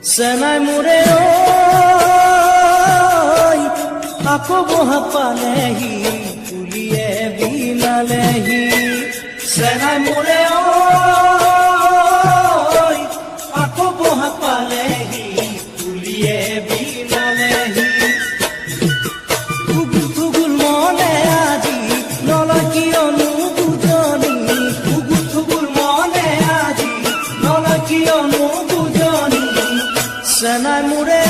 সেনাই মোরে আকৌ বহা পালেহি পুলিয়ে বিনালেহি সেনাই মোরে আকৌ বহা পালেহি পুলিয়ে বিনালেহি উগুল থুগুল মনে আজি নলয় কিয়নো বুজনি উগুল থুগুল মনে আজি নলয় কিয়নো বুজনি সেনাই মোরে